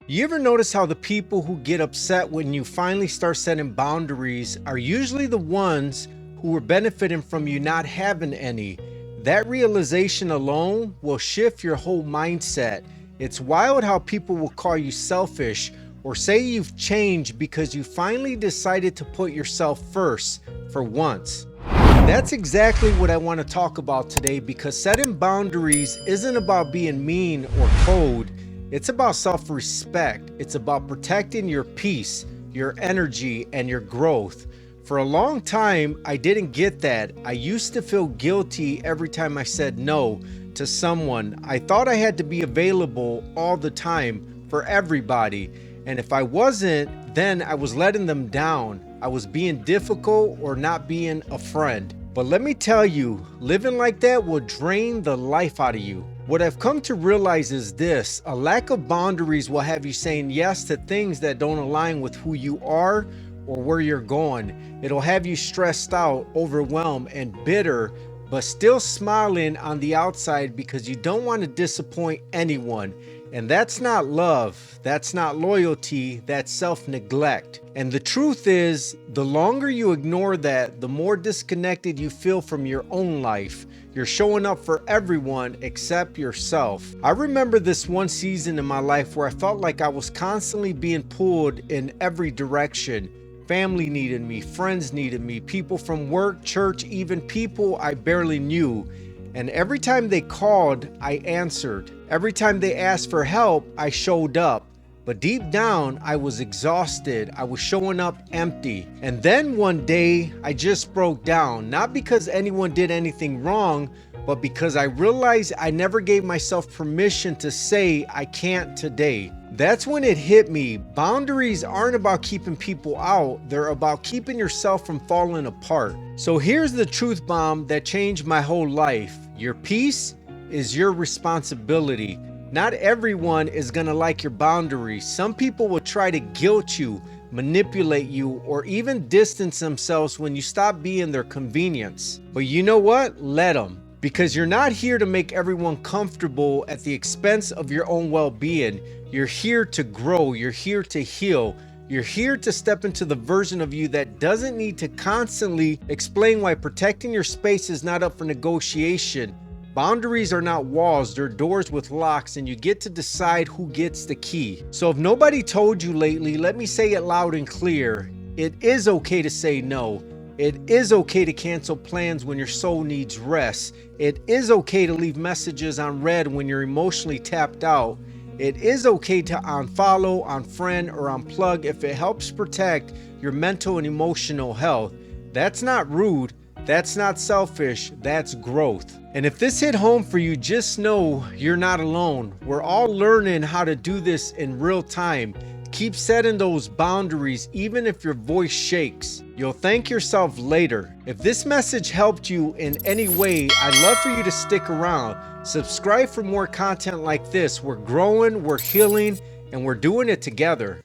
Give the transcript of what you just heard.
You ever notice how the people who get upset when you finally start setting boundaries are usually the ones who are benefiting from you not having any? That realization alone will shift your whole mindset. It's wild how people will call you selfish or say you've changed because you finally decided to put yourself first for once. That's exactly what I want to talk about today, because setting boundaries isn't about being mean or cold. It's about self-respect. It's about protecting your peace, your energy, and your growth. For a long time, I didn't get that. I used to feel guilty every time I said no to someone. I thought I had to be available all the time for everybody. And if I wasn't, then I was letting them down. I was being difficult or not being a friend. But let me tell you, living like that will drain the life out of you. What I've come to realize is this: a lack of boundaries will have you saying yes to things that don't align with who you are or where you're going. It'll have you stressed out, overwhelmed, and bitter, but still smiling on the outside because you don't want to disappoint anyone. And that's not love, that's not loyalty, that's self-neglect. And the truth is, the longer you ignore that, the more disconnected you feel from your own life. You're showing up for everyone except yourself. I remember this one season in my life where I felt like I was constantly being pulled in every direction. Family needed me, friends needed me, people from work, church, even people I barely knew. And every time they called, I answered. Every time they asked for help, I showed up. But deep down, I was exhausted. I was showing up empty. And then one day, I just broke down. Not because anyone did anything wrong, but because I realized I never gave myself permission to say I can't today. That's when it hit me. Boundaries aren't about keeping people out. They're about keeping yourself from falling apart. So here's the truth bomb that changed my whole life. Your peace is your responsibility. Not everyone is gonna like your boundaries. Some people will try to guilt you, manipulate you, or even distance themselves when you stop being their convenience. But you know what? Let them. Because you're not here to make everyone comfortable at the expense of your own well-being. You're here to grow. You're here to heal. You're here to step into the version of you that doesn't need to constantly explain why protecting your space is not up for negotiation. Boundaries are not walls, they're doors with locks, and you get to decide who gets the key. So if nobody told you lately, let me say it loud and clear. It is okay to say no. It is okay to cancel plans when your soul needs rest. It is okay to leave messages on read when you're emotionally tapped out. It is okay to unfollow, unfriend, or unplug if it helps protect your mental and emotional health. That's not rude. That's not selfish. That's growth. And if this hit home for you, just know you're not alone. We're all learning how to do this in real time. Keep setting those boundaries even if your voice shakes. You'll thank yourself later. If this message helped you in any way, I'd love for you to stick around. Subscribe for more content like this. We're growing, we're healing, and we're doing it together.